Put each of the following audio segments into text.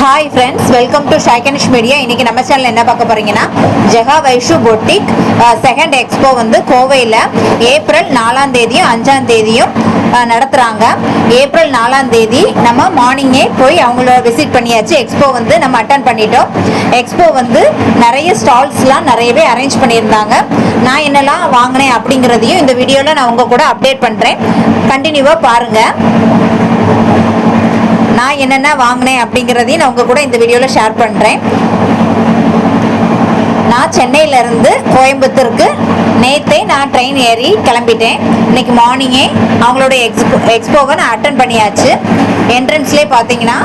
Hi friends, welcome to Shaiganish media. இன்றைக்கி நம்ம channel என்ன பார்க்க போகிறீங்கன்னா, Jega Vaishu boutique second expo வந்து கோவையில் ஏப்ரல் 4ஆம் தேதியும் 5ஆம் தேதியும் நடத்துகிறாங்க. ஏப்ரல் 4ஆம் தேதி நம்ம மார்னிங்கே போய் அவங்கள விசிட் பண்ணியாச்சு. எக்ஸ்போ வந்து நம்ம அட்டன் பண்ணிட்டோம். எக்ஸ்போ வந்து நிறைய ஸ்டால்ஸ்லாம் நிறையவே அரேஞ்ச் பண்ணியிருந்தாங்க. நான் என்னெல்லாம் வாங்கினேன் அப்படிங்கிறதையும் இந்த வீடியோவில் நான் உங்கள் கூட அப்டேட் பண்ணுறேன். கண்டினியூவாக பாருங்கள். நான் என்னென்ன வாங்கினேன் அப்படிங்கிறதையும் நான் உங்கள் கூட இந்த வீடியோவில் ஷேர் பண்ணுறேன். நான் சென்னையிலேருந்து கோயம்புத்தூருக்கு நேற்றே நான் ட்ரெயின் ஏறி கிளம்பிட்டேன். இன்றைக்கி மார்னிங்கே அவங்களோட எக்ஸ்போவை நான் அட்டன் பண்ணியாச்சு. என்ட்ரன்ஸ்லேயே பார்த்தீங்கன்னா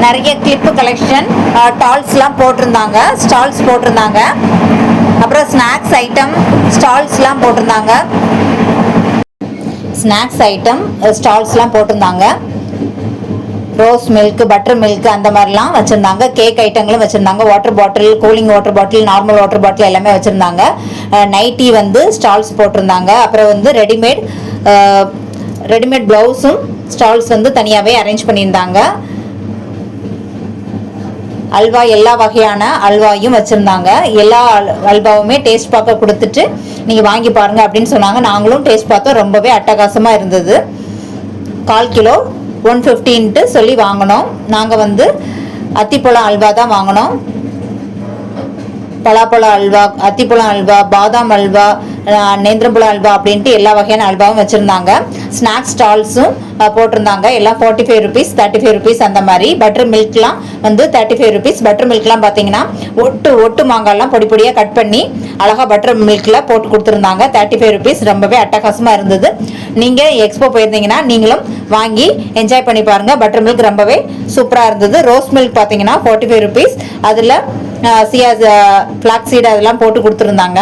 நிறைய கிளிப்பு கலெக்ஷன் ஸ்டால்ஸ் போட்டிருந்தாங்க. அப்புறம் ஸ்நாக்ஸ் ஐட்டம் ஸ்டால்ஸ்லாம் போட்டிருந்தாங்க. ரோஸ் மில்க், பட்டர் மில்க் அந்த மாதிரிலாம் வச்சுருந்தாங்க. கேக் ஐட்டங்களும் வச்சுருந்தாங்க. Water bottle, cooling water bottle, normal water bottle எல்லாமே வச்சுருந்தாங்க. நைட்டி வந்து ஸ்டால்ஸ் போட்டிருந்தாங்க. அப்புறம் வந்து ரெடிமேட் ப்ளவுஸும் ஸ்டால்ஸ் வந்து தனியாகவே அரேஞ்ச் பண்ணியிருந்தாங்க. அல்வா, எல்லா வகையான அல்வாயும் வச்சுருந்தாங்க. எல்லா அல்வாவுமே டேஸ்ட் பார்க்க கொடுத்துட்டு நீங்கள் வாங்கி பாருங்கள் அப்படின்னு சொன்னாங்க. நாங்களும் டேஸ்ட் பார்த்தோம். ரொம்பவே அட்டகாசமாக இருந்தது. 1/4 கிலோ 150 சொல்லி வாங்கினோம். நாங்கள் வந்து அத்திப்பழம் அல்வா தான் வாங்கினோம். பலாப்பழம் அல்வா, அத்திப்பழம் அல்வா, பாதாம் அல்வா, நேந்திரம்பழம் அல்வா அப்படின்ட்டு எல்லா வகையான அல்வாவும் வச்சுருந்தாங்க. ஸ்நாக்ஸ் ஸ்டால்ஸும் போட்டிருந்தாங்க. எல்லாம் 45 ருபீஸ், 35 ருபீஸ் அந்த மாதிரி. பட்டர் மில்க்லாம் வந்து 35 ருபீஸ். பட்டர் மில்க்லாம் பார்த்தீங்கன்னா ஒட்டு மாங்காய்லாம் பொடி பொடியாக கட் பண்ணி அழகாக பட்டர் மில்கில் போட்டு கொடுத்துருந்தாங்க. 35 ருபீஸ். ரொம்பவே அட்டகாசமாக இருந்தது. நீங்கள் எக்ஸ்போ போயிருந்தீங்கன்னா நீங்களும் வாங்கி என்ஜாய் பண்ணி பாருங்கள். பட்டர் மில்க் ரொம்பவே சூப்பராக இருந்தது. ரோஸ் மில்க் பார்த்தீங்கன்னா 45 ருபீஸ். அதில் ஃப்ளாக்ஸ் சீடு அதெல்லாம் போட்டு கொடுத்துருந்தாங்க.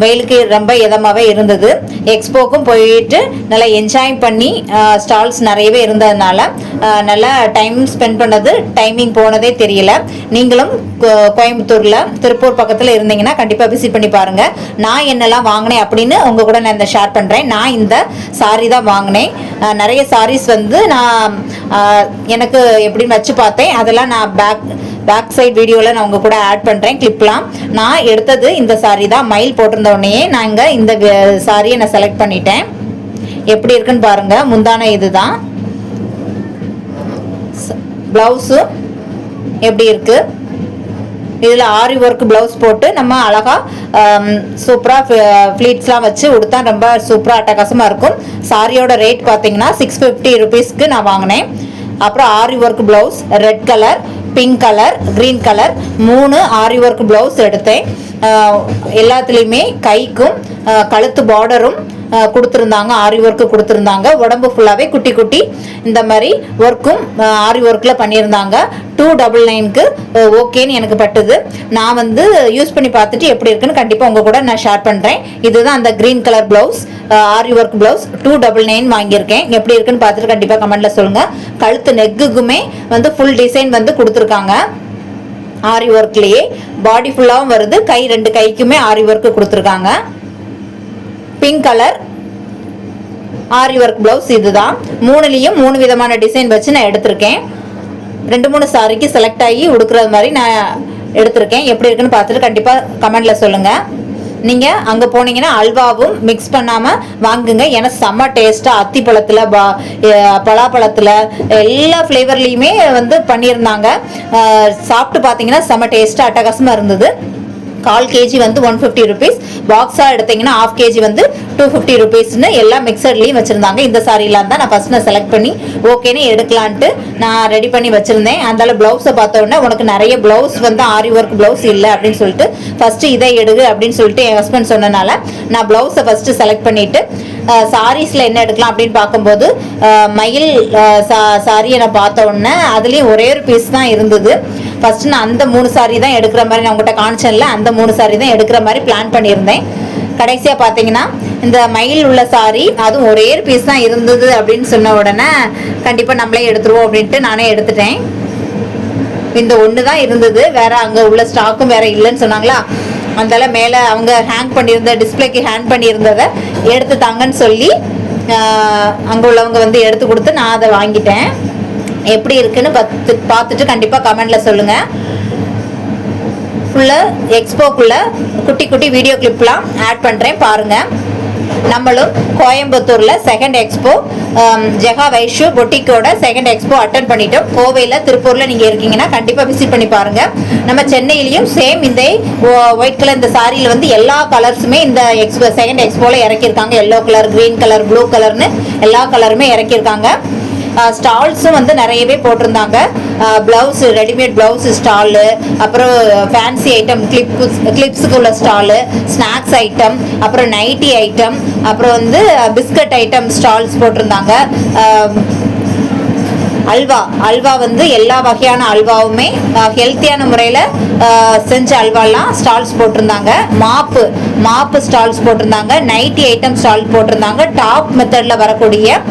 வெயிலுக்கு ரொம்ப இதமாகவே இருந்தது. எக்ஸ்போக்கும் போயிட்டு நல்லா என்ஜாய் பண்ணி ஸ்டால்ஸ் நிறையவே இருந்ததுனால நல்லா டைம் ஸ்பெண்ட் பண்ணது, டைமிங் போனதே தெரியல. நீங்களும் கோயம்புத்தூரில் திருப்பூர் பக்கத்தில் இருந்தீங்கன்னா கண்டிப்பாக விசிட் பண்ணி பாருங்கள். நான் என்னெல்லாம் வாங்கினேன் அப்படின்னு உங்கள் கூட நான் இந்த ஷேர் பண்ணுறேன். நான் இந்த சாரீ தான் வாங்கினேன். நிறைய சாரீஸ் வந்து நான் எனக்கு எப்படின்னு வச்சு பார்த்தேன். அதெல்லாம் நான் பேக் சைட் வீடியோவில் நான் உங்கள் கூட ஆட் பண்ணுறேன் கிளிப்லாம். நான் எடுத்தது இந்த சாரீ தான். மயில் போட்டிருந்தோடனே நாங்கள் இந்த சாரியை நான் செலக்ட் பண்ணிட்டேன். எப்படி இருக்குன்னு பாருங்கள். முந்தான இது தான். ப்ளவுஸு எப்படி இருக்குது. இதில் ஆரி ஒர்க் ப்ளவுஸ் போட்டு நம்ம அழகாக சூப்பராக ஃப்ளீட்ஸ்லாம் வச்சு உடுத்தா ரொம்ப சூப்பராக அட்டகாசமாக இருக்கும். சாரியோட ரேட் பார்த்தீங்கன்னா 650 ருபீஸ்க்கு நான் வாங்கினேன். அப்புறம் aari work blouse, red colour, pink colour, green colour 3 aari work blouse எடுத்தேன். எல்லாத்துலேயுமே கைக்கும் கழுத்து பார்டரும் கொடுத்துருந்தாங்க. ஆரி ஒர்க்கு கொடுத்துருந்தாங்க. உடம்பு ஃபுல்லாகவே குட்டி குட்டி இந்த மாதிரி ஒர்க்கும் ஆரி ஒர்க்கில் பண்ணியிருந்தாங்க. 299க்கு ஓகேன்னு எனக்கு பட்டுது. நான் வந்து யூஸ் பண்ணி பார்த்துட்டு எப்படி இருக்குன்னு கண்டிப்பாக உங்கள் கூட நான் ஷேர் பண்ணுறேன். இதுதான் அந்த க்ரீன் கலர் ப்ளவுஸ், ஆரி ஒர்க் ப்ளவுஸ் 299 வாங்கியிருக்கேன். எப்படி இருக்குன்னு பார்த்துட்டு கண்டிப்பாக கமெண்ட்டில் சொல்லுங்கள். கழுத்து நெக்குக்குமே வந்து ஃபுல் டிசைன் வந்து கொடுத்துருக்காங்க. ஆரி ஒர்க்லேயே பாடி ஃபுல்லாகவும் வருது. கை 2 கைக்குமே ஆரி ஒர்க்கு கொடுத்துருக்காங்க. பிங்க் கலர் ஆரி ஒர்க் ப்ளவுஸ் இதுதான். 3லேயும் 3 விதமான டிசைன் வச்சு நான் எடுத்திருக்கேன். 2-3 சாரிக்கு செலக்ட் ஆகி உடுக்கிறது மாதிரி நான் எடுத்திருக்கேன். எப்படி இருக்குன்னு பார்த்துட்டு கண்டிப்பாக கமெண்டில் சொல்லுங்கள். நீங்கள் அங்கே போனீங்கன்னா அல்வாவும் மிக்ஸ் பண்ணாமல் வாங்குங்க. ஏன்னா செம்ம டேஸ்ட்டாக அத்திப்பழத்தில், பலாப்பழத்தில் எல்லா ஃப்ளேவர்லேயுமே வந்து பண்ணியிருந்தாங்க. சாப்பிட்டு பார்த்தீங்கன்னா செம்ம டேஸ்ட்டாக அட்டகாசமாக இருந்தது. 1/4 kg வந்து 150 ருபீஸ். பாக்ஸாக எடுத்தீங்கன்னா 1/2 kg வந்து 250 ருபீஸ்னு எல்லா மிக்சர்லேயும் வச்சுருந்தாங்க. இந்த சாரீலாம் தான் நான் ஃபஸ்ட் நான் செலக்ட் பண்ணி ஓகேன்னு எடுக்கலான்ட்டு நான் ரெடி பண்ணி வச்சுருந்தேன். அதனால ப்ளவுஸை பார்த்த உடனே உனக்கு நிறைய ப்ளவுஸ் வந்து ஆரி ஒர்க் ப்ளவுஸ் இல்லை அப்படின்னு சொல்லிட்டு ஃபஸ்ட்டு இதை எடுகு அப்படின்னு சொல்லிட்டு என் ஹஸ்பண்ட் சொன்னனால நான் ப்ளவுஸை ஃபஸ்ட்டு செலக்ட் பண்ணிவிட்டு சாரீஸில் என்ன எடுக்கலாம் அப்படின்னு பார்க்கும்போது மயில் சாரியை நான் பார்த்த உடனே அதுலேயும் ஒரே ஒரு பீஸ் தான் இருந்தது. ஃபஸ்ட்டு நான் அந்த 3 சாரீ தான் எடுக்கிற மாதிரி நான் உங்கள்கிட்ட காமிச்சேன்ல, அந்த 3 சாரீ தான் எடுக்கிற மாதிரி பிளான் பண்ணியிருந்தேன். கடைசியாக பார்த்தீங்கன்னா இந்த மயில் உள்ள சாரீ அதுவும் ஒரே ஒரு பீஸ் தான் இருந்தது அப்படின்னு சொன்ன உடனே கண்டிப்பாக நம்மளே எடுத்துருவோம் அப்படின்ட்டு நானே எடுத்துட்டேன். இந்த ஒன்று தான் இருந்தது. வேறு அங்கே உள்ள ஸ்டாக்கும் வேறு இல்லைன்னு சொன்னாங்களா. அதனால மேலே அவங்க ஹேங் பண்ணியிருந்த டிஸ்பிளேக்கு ஹேங் பண்ணியிருந்ததை எடுத்து தாங்கன்னு சொல்லி அங்கே உள்ளவங்க வந்து எடுத்து கொடுத்து நான் அதை வாங்கிட்டேன். எப்படி இருக்குன்னு பார்த்துட்டு கண்டிப்பாக கமெண்ட்ல சொல்லுங்க. ஃபுல்லாக எக்ஸ்போக்குள்ள குட்டி குட்டி வீடியோ கிளிப்லாம் ஆட் பண்ணுறேன் பாருங்கள். நம்மளும் கோயம்புத்தூர்ல செகண்ட் எக்ஸ்போ ஜெகா வைஷு பொட்டிக்கோட செகண்ட் எக்ஸ்போ அட்டன் பண்ணிட்டோம். கோவையில் திருப்பூர்ல நீங்க இருக்கீங்கன்னா கண்டிப்பா விசிட் பண்ணி பாருங்க. நம்ம சென்னையிலையும் சேம் இந்த ஒயிட் கலர் இந்த சாரியில வந்து எல்லா கலர்ஸுமே இந்த எக்ஸ்போ செகண்ட் எக்ஸ்போல இறக்கியிருக்காங்க. Yellow colour, green colour, blue கலர்னு எல்லா கலருமே இறக்கியிருக்காங்க. ஸ்டால்ஸும் வந்து நிறையவே போட்டிருந்தாங்க. பிளவுஸ், ரெடிமேட் பிளவுஸ் ஸ்டாலு, அப்புறம் ஃபேன்சி ஐட்டம், கிளிப்ஸுக்கு உள்ள ஸ்டாலு, ஸ்நாக்ஸ் ஐட்டம், அப்புறம் நைட்டி ஐட்டம், அப்புறம் வந்து பிஸ்கட் ஐட்டம் ஸ்டால்ஸ் போட்டிருந்தாங்க. அல்வா வந்து எல்லா வகையான அல்வாவுமே ஹெல்த்தியான முறையில் செஞ்ச அல்வாலாம் ஸ்டால்ஸ் போட்டிருந்தாங்க. மாப்பு ஸ்டால்ஸ் போட்டிருந்தாங்க. நைட்டி ஐட்டம் ஸ்டால் போட்டிருந்தாங்க. டாப் மெத்தடில் வரக்கூடிய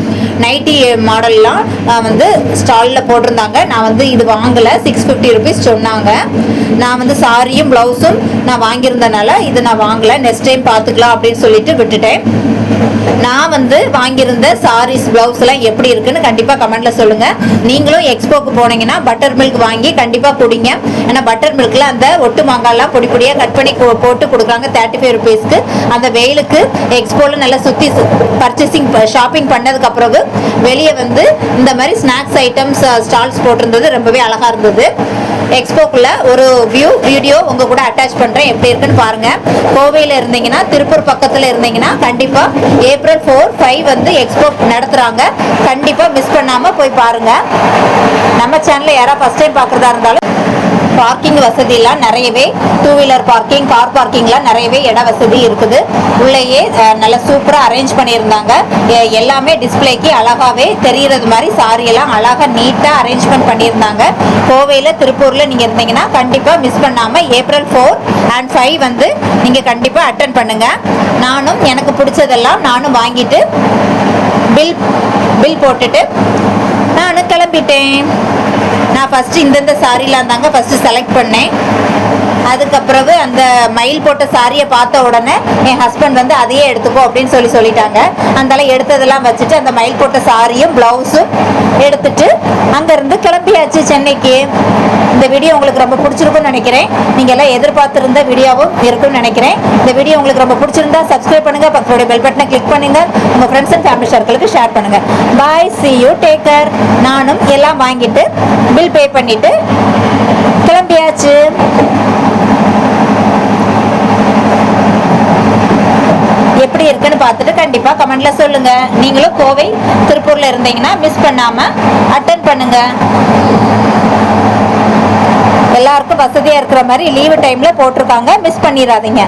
நைட்டி மாடல்லாம் வந்து ஸ்டாலில் போட்டிருந்தாங்க. நான் வந்து இது வாங்கலை, 650 ருபீஸ் சொன்னாங்க. நான் வந்து சாரியும் ப்ளவுஸும் நான் வாங்கியிருந்தனால இது நான் வாங்கலை, நெக்ஸ்ட் டைம் பார்த்துக்கலாம் அப்படின்னு சொல்லிட்டு விட்டுட்டேன். நான் வந்து வாங்கியிருந்த சாரீஸ் பிளவுஸ் எல்லாம் எப்படி இருக்குன்னு கண்டிப்பா கமெண்ட்ல சொல்லுங்க. நீங்களும் எக்ஸ்போக்கு போனீங்கன்னா பட்டர் மில்க் வாங்கி கண்டிப்பா குடிங்க. ஏன்னா பட்டர் மில்க்ல அந்த ஒட்டு மாங்காய்லாம் பொடி பொடியா கட் பண்ணி போட்டு கொடுக்குறாங்க 35 ருபீஸ்க்கு. அந்த வெயிலுக்கு எக்ஸ்போல நல்லா சுத்தி பர்ச்சேசிங் ஷாப்பிங் பண்ணதுக்கு அப்புறம் வெளியே வந்து இந்த மாதிரி ஸ்நாக்ஸ் ஐட்டம்ஸ் ஸ்டால்ஸ் போட்டிருந்தது ரொம்பவே அழகா இருந்தது. எக்ஸ்போக்குள்ள ஒரு வீடியோ உங்க கூட அட்டாச் பண்றேன், எப்படி இருக்குன்னு பாருங்க. கோவையில இருந்தீங்கன்னா, திருப்பூர் பக்கத்துல இருந்தீங்கன்னா கண்டிப்பா ஏப்ரல் 4, 5 வந்து எக்ஸ்போ நடத்துறாங்க. கண்டிப்பா மிஸ் பண்ணாம போய் பாருங்க. நம்ம சேனல்ல யாராவது ஃபர்ஸ்ட் டைம் பாக்குறதா இருந்தாலும் பார்க்கிங் வசதி எல்லாம் நிறையவே, 2 வீலர் பார்க்கிங், கார் பார்க்கிங்லாம் நிறையவே இட வசதி இருக்குது. உள்ளேயே நல்லா சூப்பரா அரேஞ்ச் பண்ணியிருந்தாங்க. எல்லாமே டிஸ்பிளேக்கு அழகாவே தெரியறது மாதிரி சாரி எல்லாம் அழகா நீட்டா அரேஞ்ச்மெண்ட் பண்ணியிருந்தாங்க. கோவையில, திருப்பூர்ல நீங்க இருந்தீங்கன்னா கண்டிப்பா மிஸ் பண்ணாம ஏப்ரல் 4 and 5 வந்து நீங்க கண்டிப்பா அட்டன் பண்ணுங்க. நானும் எனக்கு பிடிச்சதெல்லாம் நானும் வாங்கிட்டு பில் போட்டுட்டு நானும் கிளம்பிட்டேன். நான் ஃபஸ்ட்டு இந்தந்த சாரீலாம் தாங்க ஃபஸ்ட்டு செலக்ட் பண்ணேன். அதுக்கப்புறவு அந்த மயில் போட்ட சாரியை பார்த்த உடனே என் ஹஸ்பண்ட் வந்து அதையே எடுத்துக்கோ அப்படின்னு சொல்லிட்டாங்க. அதனால எடுத்ததெல்லாம் வச்சுட்டு அந்த மயில் போட்ட சாரியும் ப்ளவுஸும் எடுத்துட்டு அங்கேருந்து கிளம்பியாச்சு சென்னைக்கு. இந்த வீடியோ உங்களுக்கு ரொம்ப பிடிச்சிருக்கும்னு நினைக்கிறேன். நீங்கள் எல்லாம் எதிர்பார்த்துருந்த வீடியோவும் இருக்குன்னு நினைக்கிறேன். இந்த வீடியோ உங்களுக்கு ரொம்ப பிடிச்சிருந்தா சப்ஸ்கிரைப் பண்ணுங்கள், பக்கத்துடைய பெல் பட்டனை கிளிக் பண்ணுங்கள், உங்கள் ஃப்ரெண்ட்ஸ் அண்ட் ஃபேமிலி சர்க்கிளுக்கு ஷேர் பண்ணுங்கள். பாய், see you, take care. நானும் எல்லாம் வாங்கிட்டு பில் பே பண்ணிட்டு கிளம்பியாச்சு. எப்படி இருக்குன்னு பார்த்துட்டு கண்டிப்பா கமெண்ட்ல சொல்லுங்க. நீங்களும் கோவை, திருப்பூர்ல இருந்தீங்கன்னா மிஸ் பண்ணாம அட்டெண்ட் பண்ணுங்க. எல்லாருக்கும் வசதியா இருக்கிற மாதிரி லீவு டைம்ல போட்டிருக்காங்க, மிஸ் பண்ணிடாதீங்க.